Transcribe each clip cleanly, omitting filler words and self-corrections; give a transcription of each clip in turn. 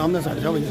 सामने से हट जाओ भैया।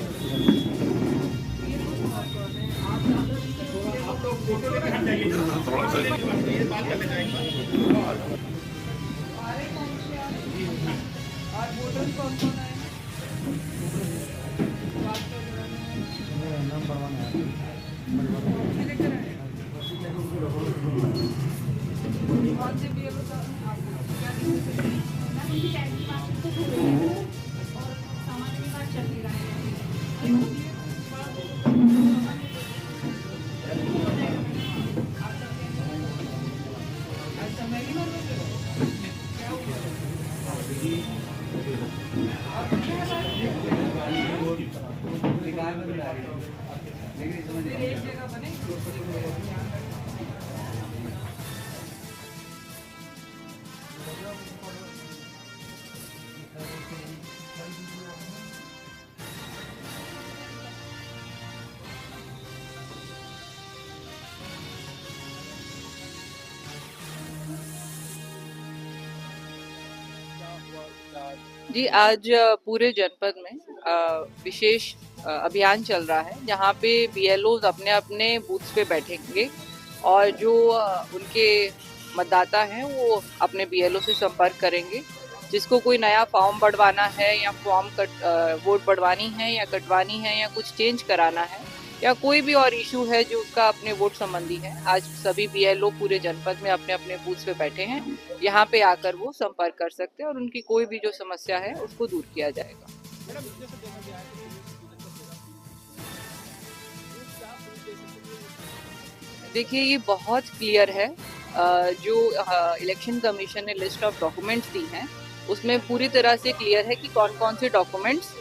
जी, आज पूरे जनपद में विशेष अभियान चल रहा है जहाँ पे बीएलओज अपने अपने बूथ्स पे बैठेंगे और जो उनके मतदाता हैं वो अपने बीएलओ से संपर्क करेंगे। जिसको कोई नया फॉर्म बढ़वाना है या वोट बढ़वानी है या कटवानी है या कुछ चेंज कराना है या कोई भी और इशू है जो उसका अपने वोट संबंधी है, आज सभी बीएलओ पूरे जनपद में अपने अपने बूथ पे बैठे हैं। यहाँ पे आकर वो संपर्क कर सकते हैं और उनकी कोई भी जो समस्या है उसको दूर किया जाएगा। देखिए, ये बहुत क्लियर है। जो इलेक्शन कमीशन ने लिस्ट ऑफ डॉक्यूमेंट्स दी हैं उसमें पूरी तरह से क्लियर है कि कौन कौन से डॉक्यूमेंट्स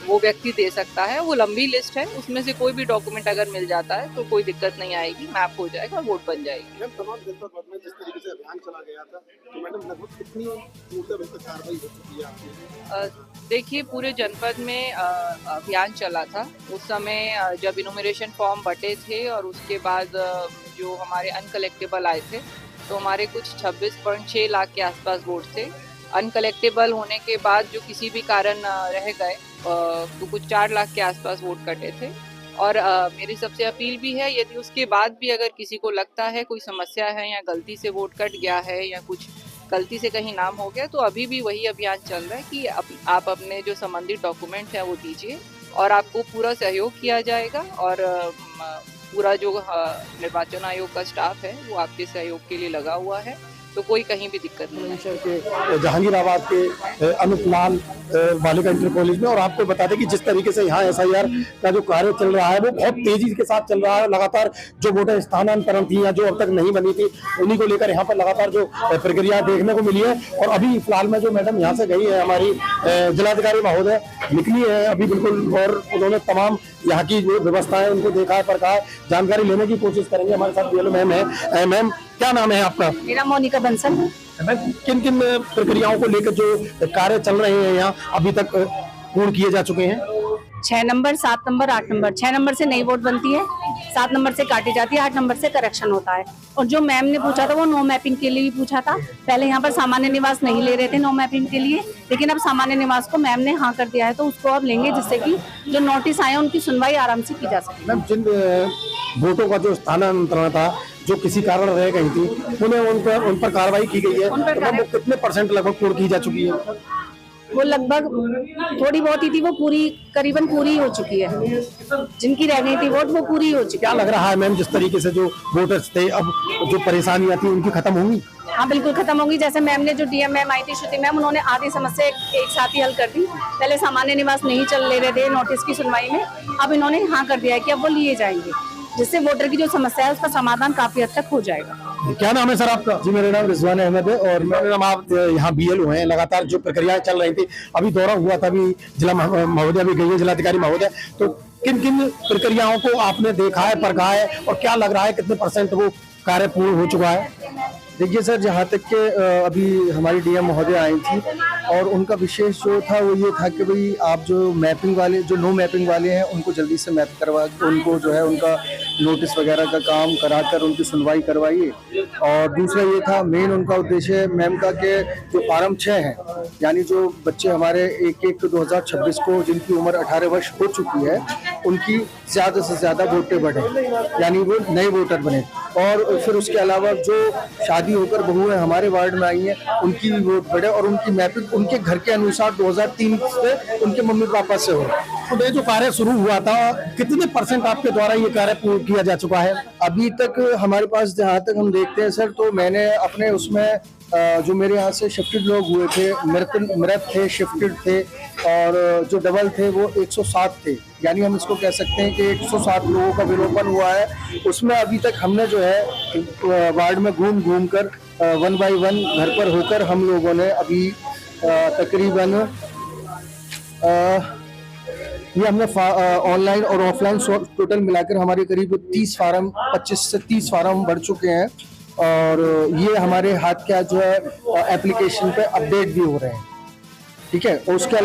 वो व्यक्ति दे सकता है। वो लंबी लिस्ट है, उसमें से कोई भी डॉक्यूमेंट अगर मिल जाता है तो कोई दिक्कत नहीं आएगी, मैप हो जाएगा, वोट बन जाएगी। तमाम जनपद में जिस तरीके से अभियान चला गया था तो मैडम लगभग कितनी कार्रवाई हो चुकी है आपकी? देखिए, पूरे जनपद में अभियान चला था। उस समय जब इनुमरेशन फॉर्म बटे थे और उसके बाद जो हमारे अनकलेक्टेबल आए थे तो हमारे कुछ 26.6 लाख के आसपास वोट थे। अनकलेक्टेबल होने के बाद जो किसी भी कारण रह गए तो कुछ 4 लाख के आसपास वोट कटे थे। और मेरी सबसे अपील भी है, यदि उसके बाद भी अगर किसी को लगता है कोई समस्या है या गलती से वोट कट गया है या कुछ गलती से कहीं नाम हो गया, तो अभी भी वही अभियान चल रहा है कि आप अपने जो संबंधित डॉक्यूमेंट है वो दीजिए और आपको पूरा सहयोग किया जाएगा। और पूरा जो निर्वाचन आयोग का स्टाफ है वो आपके सहयोग के लिए लगा हुआ है, तो कोई कहीं भी दिक्कत नहीं है। जहांगीराबाद के अनुपलाल बालिका इंटर कॉलेज में, और आपको बता दें कि जिस तरीके से यहाँ एसआईआर का जो कार्य चल रहा है वो बहुत तेजी के साथ चल रहा है। लगातार जो वोटर स्थानांतरण थी या जो अब तक नहीं बनी थी उन्हीं को लेकर यहाँ पर लगातार जो प्रक्रिया देखने को मिली है। और अभी फिलहाल में जो मैडम यहाँ से गई है हमारी जिलाधिकारी महोदय निकली है अभी बिल्कुल, और उन्होंने तमाम यहाँ की जो व्यवस्था है उनको देखा है, परखा है, जानकारी लेने की कोशिश करेंगे। हमारे साथ बीएलओ मैम है। मैम, क्या नाम है आपका? मेरा मोनिका बंसल। किन किन प्रक्रियाओं को लेकर जो कार्य चल रहे हैं यहाँ अभी तक पूर्ण किए जा चुके हैं? 6 नंबर, 7 नंबर, 8 नंबर। 6 नंबर से नई वोट बनती है, 7 नंबर से काटी जाती है, 8 नंबर से करेक्शन होता है। और जो मैम ने पूछा था वो नो मैपिंग के लिए भी पूछा था। पहले यहाँ पर सामान्य निवास नहीं ले रहे थे नो मैपिंग के लिए, लेकिन अब सामान्य निवास को मैम ने हाँ कर दिया है, तो उसको अब लेंगे जिससे कि जो नोटिस आए उनकी सुनवाई आराम से की जा सके। मैम, जिन वोटों का जो स्थानांतरण था जो किसी कारण रह गई थी उन्हें उन पर कार्रवाई की गई है, तो वो कितने % लगभग पूर्ण की जा चुकी है? वो लगभग थोड़ी बहुत ही थी, वो पूरी करीबन पूरी हो चुकी है। जिनकी रह गई थी वोट वो पूरी हो चुकी है। क्या लग रहा है मैम, जिस तरीके से जो वोटर्स थे अब जो परेशानियां थी उनकी खत्म होंगी? हाँ, बिल्कुल खत्म होगी। जैसे मैम ने जो डीएम मैम आई थी श्रुति मैम, उन्होंने आधी समस्या एक साथ ही हल कर दी। पहले सामान्य निवास नहीं चल ले रहे थे नोटिस की सुनवाई में, अब इन्होंने हाँ कर दिया है कि अब वो लिए जाएंगे, जिससे वोटर की जो समस्या है उसका समाधान काफी हद तक हो जाएगा। क्या नाम है सर आपका? जी, मेरा नाम रिजवान अहमद है। और मैडम, आप यहाँ बीएलओ हैं, लगातार जो प्रक्रियाएं चल रही थी, अभी दौरा हुआ था, अभी जिला महोदय भी गई है, जिलाधिकारी महोदय, तो किन किन प्रक्रियाओं को आपने देखा है, परखा है और क्या लग रहा है कितने % वो कार्य पूर्ण हो चुका है? देखिए सर, जहाँ तक कि अभी हमारी डीएम महोदय आई थी और उनका विशेष जो था वो ये था कि भाई आप जो मैपिंग वाले, जो नो मैपिंग वाले हैं, उनको जल्दी से मैप करवा के उनको जो है उनका नोटिस वगैरह का काम कराकर उनकी सुनवाई करवाइए। और दूसरा ये था मेन उनका उद्देश्य मैम का कि जो फार्म 6 हैं, यानी जो बच्चे हमारे 1/1/2026 को जिनकी उम्र 18 वर्ष हो चुकी है, उनकी ज़्यादा से ज़्यादा वोटें बढ़े, यानी वो नए वोटर बने। और फिर उसके अलावा जो शादी होकर बहुएं हमारे वार्ड में आई हैं, उनकी भी वोट बढ़े और उनकी मैपिंग उनके घर के अनुसार 2003 से उनके मम्मी पापा से हो। तो ये जो कार्य शुरू हुआ था, कितने % आपके द्वारा ये कार्य पूर्ण किया जा चुका है? अभी तक हमारे पास जहाँ तक हम देखते हैं सर, तो मैंने अपने उसमें जो मेरे यहाँ से शिफ्टेड लोग हुए थे, मृत थे, शिफ्टेड थे, और जो डबल थे वो 107 थे, यानी हम इसको कह सकते हैं कि 107 लोगों का विलोपन हुआ है। उसमें अभी तक हमने जो है वार्ड में घूम घूम कर 1 बाय 1 घर पर होकर हम लोगों ने अभी तकरीबन ये हमने ऑनलाइन और ऑफलाइन टोटल मिलाकर हमारे करीब 25 से 30 फार्म बढ़ चुके हैं। और ये हमारे हाथ क्या जो है एप्लीकेशन पे अपडेट भी हो रहे हैं, ठीक है। और उसके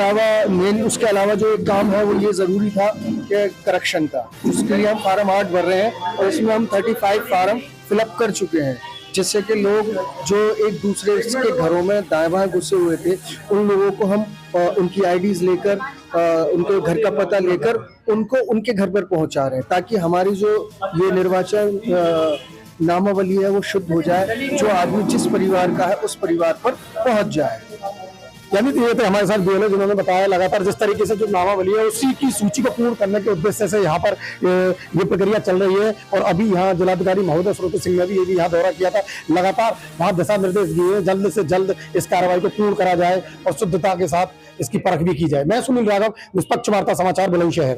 अलावा जो एक काम है वो ये ज़रूरी था कि करेक्शन का, उसके लिए हम फार्म 8 भर रहे हैं और इसमें हम 35 फार्म फिलअप कर चुके हैं, जिससे कि लोग जो एक दूसरे के घरों में दाएं बाएं घुसे हुए थे, उन लोगों को हम उनकी आईडीज लेकर, उनके घर का पता लेकर उनको उनके घर पर पहुंचा रहे हैं, ताकि हमारी जो ये निर्वाचन नामावली है वो शुद्ध हो जाए, जो आदमी जिस परिवार का है उस परिवार पर पहुंच जाए। यानी तो ये तो हमारे साथ बीएलओ जिन्होंने बताया लगातार जिस तरीके से जो नामावली है उसी की सूची को पूर्ण करने के उद्देश्य से यहाँ पर ये प्रक्रिया चल रही है। और अभी यहाँ जिलाधिकारी महोदय श्रुति सिंह ने भी ये भी यहाँ दौरा किया था, लगातार वहाँ दिशा निर्देश दिए जल्द से जल्द इस कार्रवाई को पूर्ण करा जाए और शुद्धता के साथ इसकी परख भी की जाए। मैं सुनील राघव, निष्पक्ष वार्ता समाचार, बुलंदशहर।